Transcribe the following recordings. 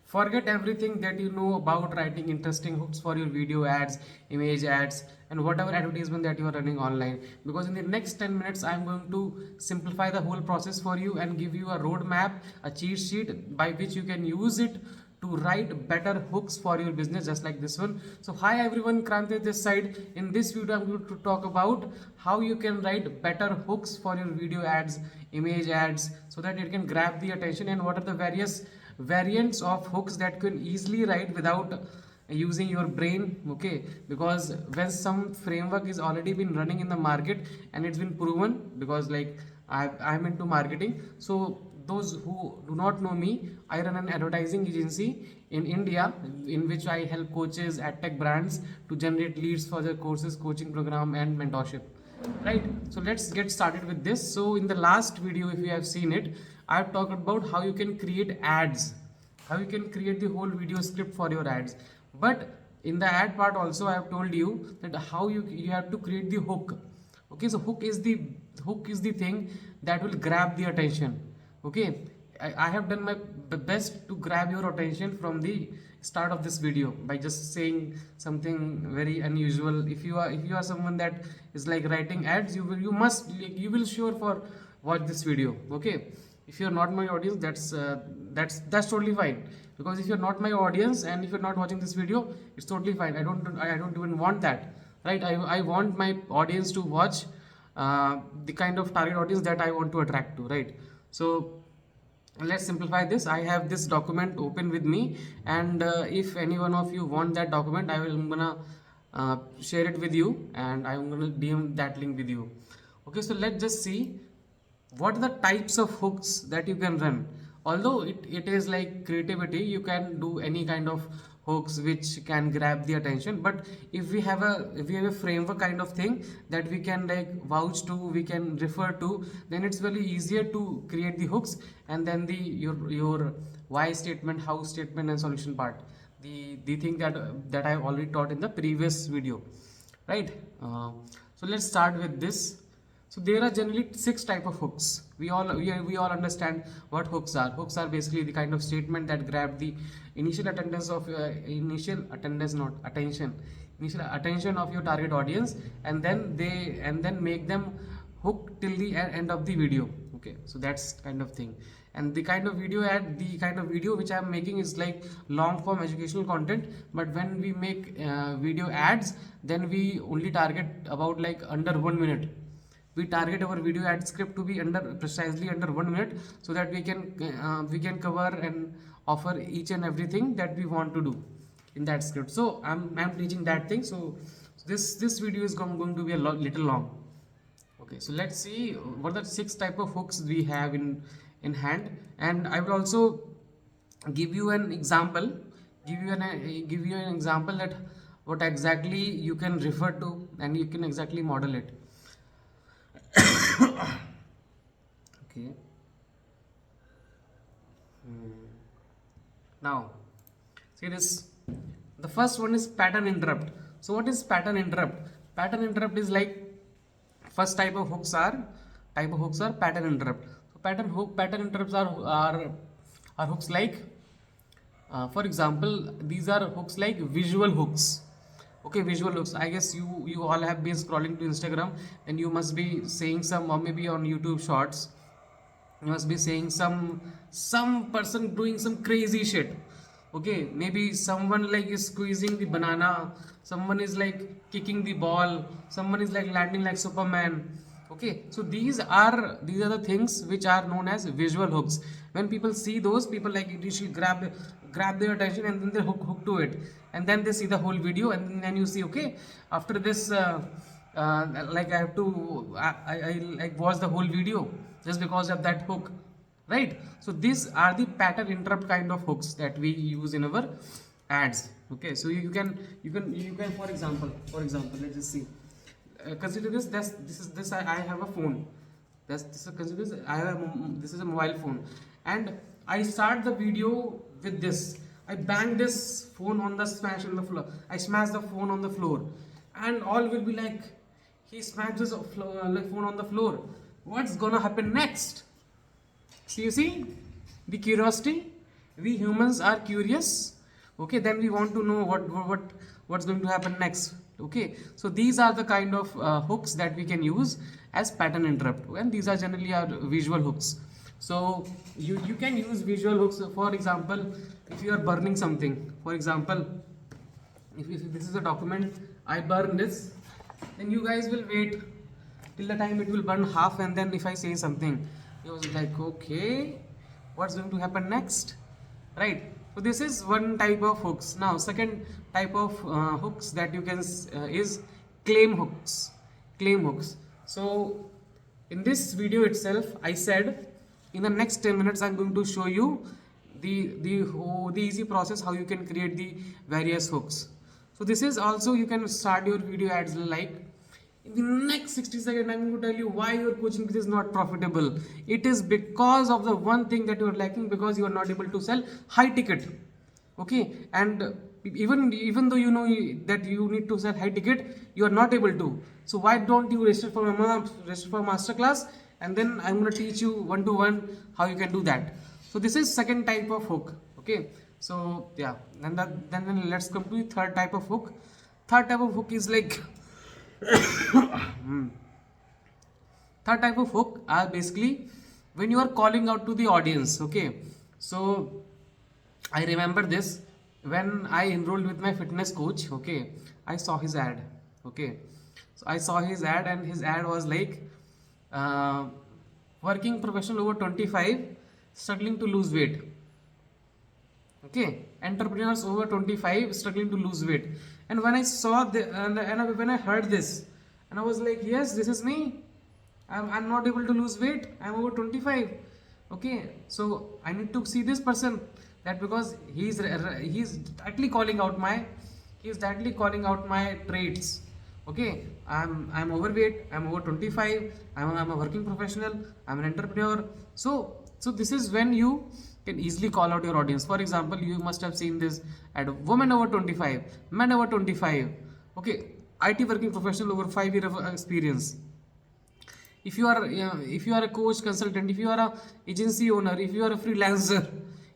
Forget everything that you know about writing interesting hooks for your video ads, image ads, and whatever advertisement that you are running online. Because in the next 10 minutes, I'm going to simplify the whole process for you and give you a roadmap, a cheat sheet by which you can use it to write better hooks for your business, just like this one. So hi everyone, Krante this side. In this video I'm going to talk about how you can write better hooks for your video ads, image ads, so that it can grab the attention, and what are the various variants of hooks that you can easily write without using your brain. Okay, because when some framework is already been running in the market and it's been proven, because like I'm into marketing, so those who do not know me, I run an advertising agency in India in which I help coaches at tech brands to generate leads for their courses, coaching program, and mentorship. Right. So let's get started with this. So in the last video, if you have seen it, I've talked about how you can create ads, how you can create the whole video script for your ads. But in the ad part also, I have told you that how you have to create the hook. Okay, so hook is the thing that will grab the attention. Okay, I have done my best to grab your attention from the start of this video by just saying something very unusual. If you are someone that is like writing ads, you will sure for watch this video. Okay, if you're not my audience, that's totally fine, because if you're not my audience and if you're not watching this video, it's totally fine. I don't even want that, right? I want my audience to watch the kind of target audience that I want to attract to, right? So let's simplify this. I have this document open with me, and if any one of you want that document, I'm gonna share it with you, and I'm gonna DM that link with you. Okay, so let's just see what are the types of hooks that you can run. Although it is like creativity, you can do any kind of hooks which can grab the attention, but if we have a framework kind of thing that we can like vouch to, we can refer to, then it's very easier to create the hooks, and then your why statement, how statement, and solution part, the thing that I've already taught in the previous video, right? So let's start with this. So there are generally six type of hooks. We all understand what hooks are. Hooks are basically the kind of statement that grab the initial attendance of initial attendance, not attention, initial attention of your target audience, and then make them hook till the end of the video. Okay, so that's kind of thing. And the kind of video which I'm making is like long form educational content. But when we make video ads, then we only target about like under 1 minute. We target our video ad script to be precisely under 1 minute, so that we can cover and offer each and everything that we want to do in that script. So I'm teaching that thing. So this video is going to be a little long. Okay, so let's see what are the six type of hooks we have in hand, and I will also give you an example, give you an example that what exactly you can refer to, and you can exactly model it. Okay. Now, see this. The first one is pattern interrupt. So what is pattern interrupt? Pattern interrupt is like first type of hooks are pattern interrupt. So pattern interrupts are hooks like, for example, these are hooks like visual hooks. Okay, visual hooks. I guess you all have been scrolling to Instagram, and you must be saying some, or maybe on YouTube Shorts, you must be saying some person doing some crazy shit. Okay, maybe someone like is squeezing the banana, someone is like kicking the ball, someone is like landing like Superman. Okay, so these are the things which are known as visual hooks. When people see those, people like initially grab their attention, and then they hook to it, and then they see the whole video, and then you see, okay, after this like I have to I like watch the whole video just because of that hook, right? So these are the pattern interrupt kind of hooks that we use in our ads. Okay, so you can for example, let's just see. Consider this. I have a phone. Consider this. This is a mobile phone, and I start the video with this. I bang this phone on the smash on the floor. I smash the phone on the floor, and all will be like, he smashes like phone on the floor. What's gonna happen next? So you see the curiosity. we humans are curious. Okay, then we want to know what's going to happen next. Okay, so these are the kind of hooks that we can use as pattern interrupt, and these are generally our visual hooks. So you can use visual hooks. For example, if you are burning something, for example, if this is a document, I burn this, then you guys will wait till the time it will burn half, and then if I say something, you was like, okay, what's going to happen next, right? So this is one type of hooks. Now second type of hooks that you can is claim hooks. Claim hooks. So in this video itself, I said in the next 10 minutes I'm going to show you the easy process how you can create the various hooks. So this is also, you can start your video ads like in the next 60 seconds. I'm going to tell you why your coaching business is not profitable. It is because of the one thing that you are lacking, because you are not able to sell high ticket. Okay, and even though you know that you need to sell high ticket, you are not able to. So why don't you register for masterclass, and then I'm going to teach you one-to-one how you can do that. So this is second type of hook. Okay, so yeah, and then let's come to the third type of hook. Third type of hook is like third type of hook are basically when you are calling out to the audience. Okay, so I remember this when I enrolled with my fitness coach. Okay, I saw his ad. Okay, so I saw his ad, and his ad was like working professional over 25 struggling to lose weight. Okay, entrepreneurs over 25 struggling to lose weight. And when I saw when I heard this, and I was like, yes, this is me. I'm not able to lose weight. I'm over 25. Okay, so I need to see this person, that because he's directly calling out my traits. Okay, I'm overweight. I'm over 25. I'm a working professional. I'm an entrepreneur. So this is when you can easily call out your audience. For example, you must have seen this at women over 25, men over 25. Okay, IT working professional over 5 years of experience. If you are a coach, consultant, if you are a agency owner, if you are a freelancer,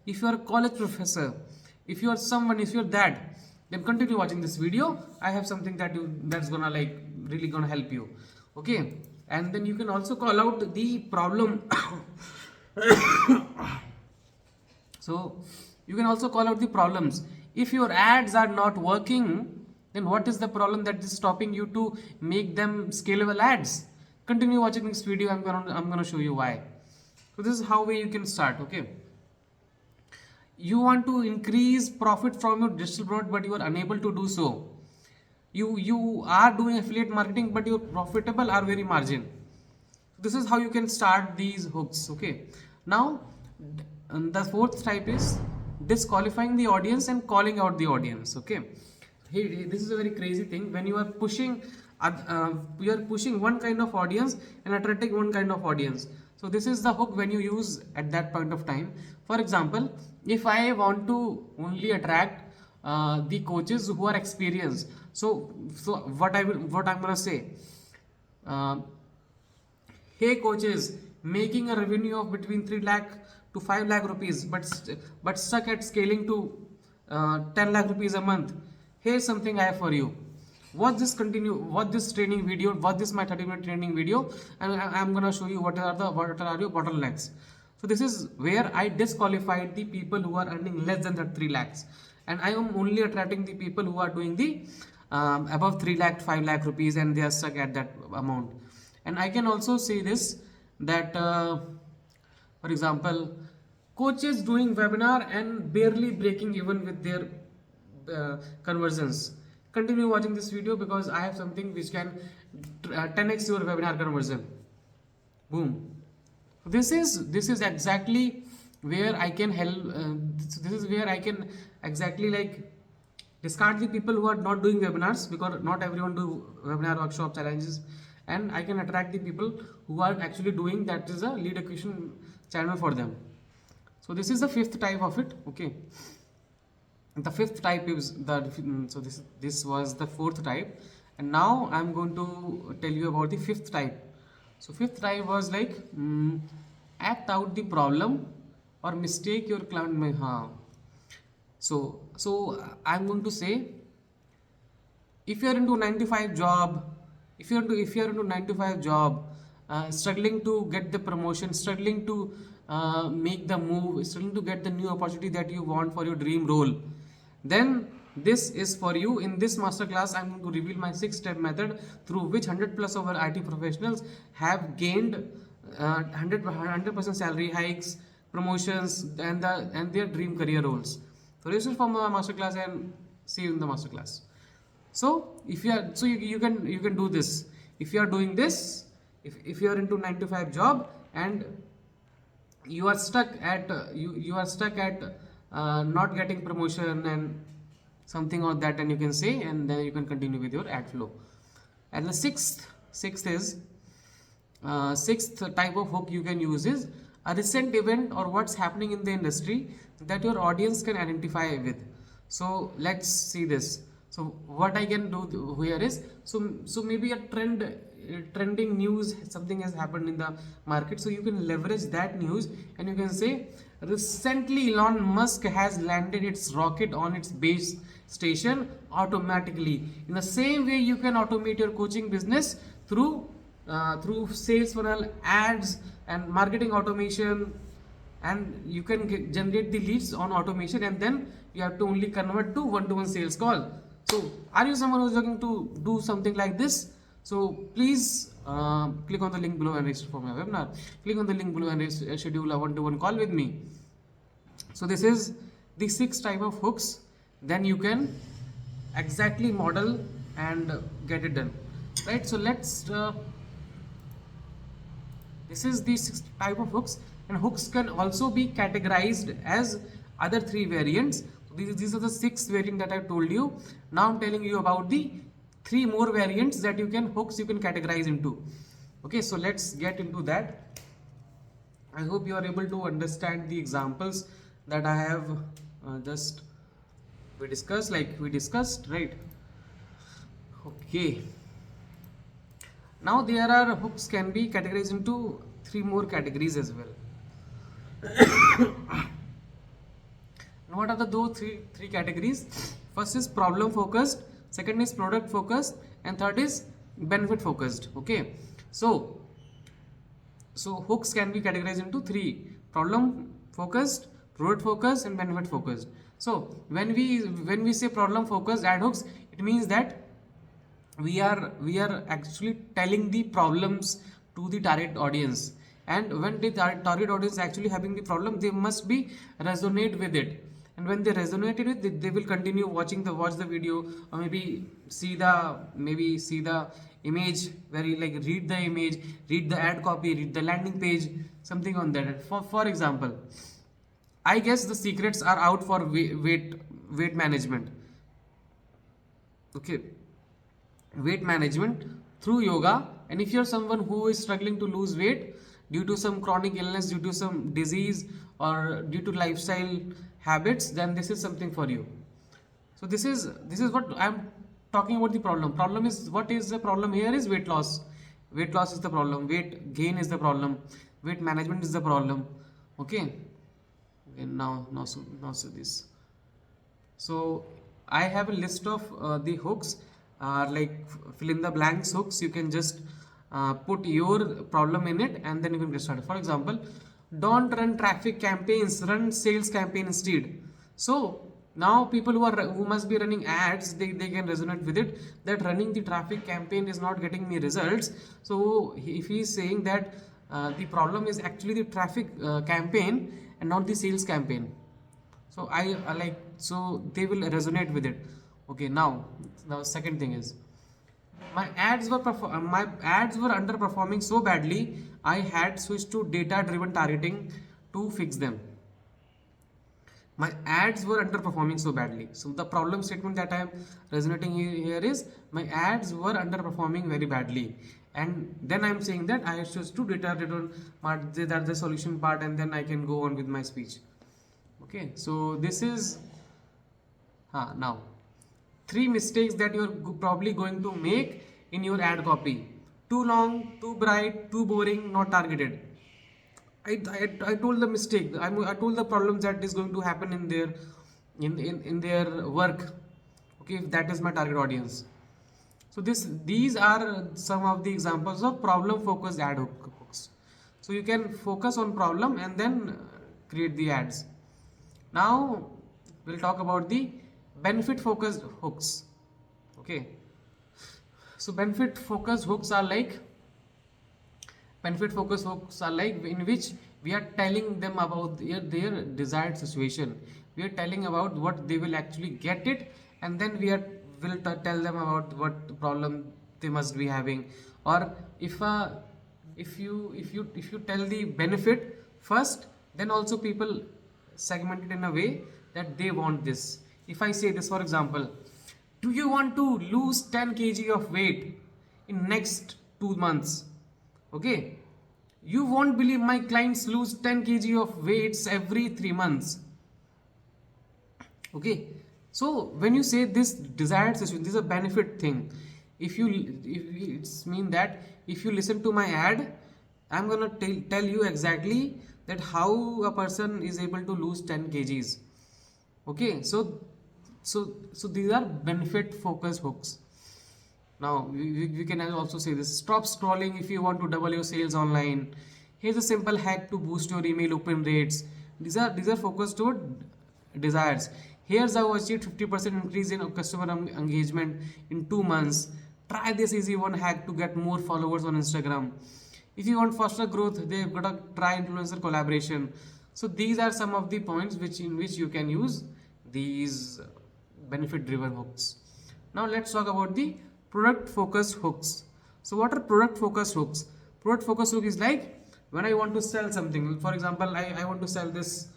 if you are a college professor, if you are someone, if you are that, then continue watching this video. I have something that's gonna really gonna help you. Okay, and then you can also call out the problem. So you can also call out the problems. If your ads are not working, then what is the problem that is stopping you to make them scalable ads? Continue watching this video. I'm gonna show you why. So this is how way you can start. Okay, you want to increase profit from your digital product, but you are unable to do so. You are doing affiliate marketing, but your profitable are very margin. This is how you can start these hooks. Okay, now the fourth type is disqualifying the audience and calling out the audience. Okay, this is a very crazy thing. When you are pushing one kind of audience and attracting one kind of audience. So this is the hook when you use at that point of time. For example, if I want to only attract the coaches who are experienced, so what I'm gonna say, hey coaches, making a revenue of between 3 lakh to 5 lakh rupees, but stuck at scaling to 10 lakh rupees a month. Here's something I have for you. Watch this training video, watch this my 30-minute training video, and I'm gonna show you what are your bottlenecks. So this is where I disqualified the people who are earning less than that 3 lakhs, and I am only attracting the people who are doing the above 3 lakh, 5 lakh rupees, and they are stuck at that amount. And I can also say this, that for example, coaches doing webinar and barely breaking even with their conversions. Continue watching this video, because I have something which can 10x your webinar conversion. Boom. This is exactly where I can help. This is where I can exactly discard the people who are not doing webinars, because not everyone do webinar, workshop, challenges, and I can attract the people who are actually doing. That is a lead acquisition channel for them. So this is the fifth type of it. Okay, the fifth type is this was the fourth type, and now I'm going to tell you about the fifth type. So fifth type was act out the problem or mistake your client may harm. So I'm going to say, if you're into 9 to 5 job, if you're into 9 to 5 job, struggling to get the promotion, struggling to make the move, struggling to get the new opportunity that you want for your dream role, then this is for you. In this masterclass, I'm going to reveal my 6-step method through which 100 plus of our IT professionals have gained 100% salary hikes, promotions, and their dream career roles. So register for my masterclass and see you in the masterclass. So if you are, so you can do this. If you are doing this, if you are into 9 to 5 job and you are stuck at you are stuck at not getting promotion and something or that, and you can say, and then you can continue with your ad flow. And the sixth type of hook you can use is a recent event or what's happening in the industry that your audience can identify with. So let's see this. So what I can do here is, so maybe a trending news, something has happened in the market, so you can leverage that news and you can say, recently Elon Musk has landed its rocket on its base station automatically. In the same way, you can automate your coaching business through sales funnel, ads, and marketing automation, and you can generate the leads on automation, and then you have to only convert to one-to-one sales call. So are you someone who's looking to do something like this? So please click on the link below and register for my webinar. Click on the link below and schedule a one-to-one call with me. So this is the 6 type of hooks. Then you can exactly model and get it done, right? So let's this is the 6 type of hooks, and hooks can also be categorized as other 3 variants. These are the 6 variants that I told you. Now I'm telling you about the 3 more variants that you can categorize into. Okay, so let's get into that. I hope you are able to understand the examples that I have we discussed, right? Okay. Now there are hooks can be categorized into 3 more categories as well. And what are those three categories? First is problem focused, second is product focused, and third is benefit focused. Okay, so hooks can be categorized into 3: problem focused, product focused, and benefit focused. So when we say problem focused ad hooks, it means that we are actually telling the problems to the target audience, and when the target audience is actually having the problem, they must be resonate with it, and when they resonate with it, they will continue watch the video, or maybe see the image, where you like read the image, read the ad copy, read the landing page, something on that. For example, I guess the secrets are out for weight management. Okay, weight management through yoga. And if you're someone who is struggling to lose weight due to some chronic illness, due to some disease, or due to lifestyle habits, then this is something for you. So this is what I'm talking about. The problem is, what is the problem here is weight loss. Weight loss is the problem, weight gain is the problem, weight management is the problem. Okay, now so this. So I have a list of the hooks, like fill in the blanks hooks. You can just put your problem in it, and then you can get started. For example, don't run traffic campaigns, run sales campaign instead. So now people who must be running ads, they can resonate with it, that running the traffic campaign is not getting me results. So if he is saying that the problem is actually the traffic campaign and not the sales campaign, so so they will resonate with it. Okay, now the second thing is, my ads were underperforming so badly, I had switched to data driven targeting to fix them. My ads were underperforming so badly. So the problem statement that I am resonating here is, my ads were underperforming very badly, and then I am saying that I switched to data driven part, that's the solution part, and then I can go on with my speech. Okay, so this is now 3 mistakes that you're probably going to make in your ad copy. Too long, too bright, too boring, not targeted. I told the mistake. I told the problems that is going to happen in their in their work. Okay, if that is my target audience. So these are some of the examples of problem focused hooks. So you can focus on problem and then create the ads. Now we'll talk about the benefit focused hooks. Okay. So benefit focused hooks are like in which we are telling them about their desired situation. We are telling about what they will actually get it, and then will tell them about what problem they must be having. Or if you tell the benefit first, then also people segment it in a way that they want this. If I say this, for example, do you want to lose 10 kg of weight in next 2 months? Okay, you won't believe my clients lose 10 kg of weights every 3 months. Okay, so when you say this desired situation, this is a benefit thing. If it's mean that if you listen to my ad, I'm gonna tell you exactly that how a person is able to lose 10 kgs. Okay, so these are benefit focused hooks. Now we can also say this: stop scrolling if you want to double your sales online. Here's a simple hack to boost your email open rates. These are focused toward desires. Here's how I achieved 50% increase in customer engagement in 2 months. Try this easy one hack to get more followers on Instagram. If you want faster growth, they've got to try influencer collaboration. So these are some of the points in which you can use these benefit driven hooks. Now let's talk about the product focused hooks. So what are product focused hooks? Product focused hook is like when I want to sell something. For example, I want to sell this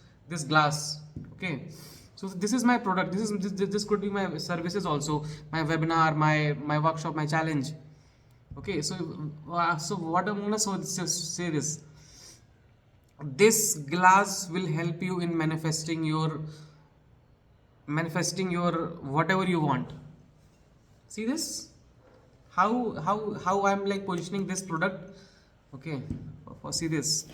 glass. Okay, so this is my product. This could be my services also, my webinar, my workshop, my challenge. Okay, so what I'm gonna say this: this glass will help you in manifesting your whatever you want. See this, how I'm like positioning this product. Okay, see this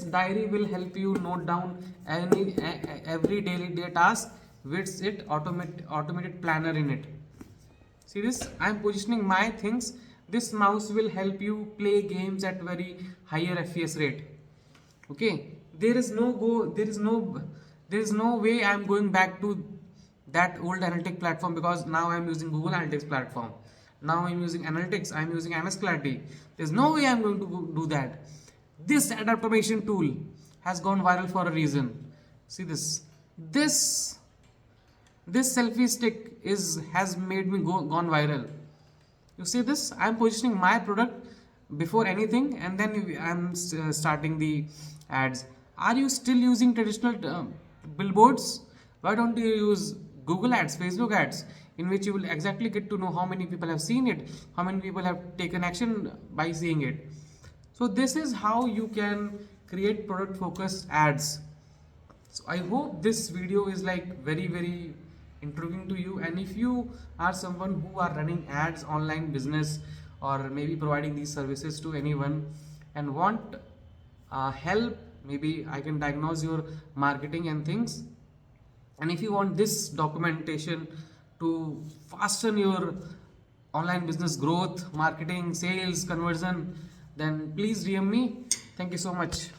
diary will help you note down every daily day task with it automated planner in it. See this, I'm positioning my things. This mouse will help you play games at very higher FPS rate. Okay, there is no way I'm going back to that old analytic platform, because now I'm using Google Analytics platform. Now I'm using analytics, I'm using MS Clarity. There's no way I'm going to do that. This ad automation tool has gone viral for a reason. See this selfie stick has made me gone viral. You see this, I'm positioning my product before anything, and then I'm starting the ads. Are you still using traditional billboards? Why don't you use Google ads, Facebook ads, in which you will exactly get to know how many people have seen it, how many people have taken action by seeing it. So this is how you can create product focused ads. So I hope this video is like very intriguing to you, and if you are someone who are running ads, online business, or maybe providing these services to anyone and want help, maybe I can diagnose your marketing and things. And if you want this documentation to fasten your online business growth, marketing, sales, conversion, then please DM me. Thank you so much.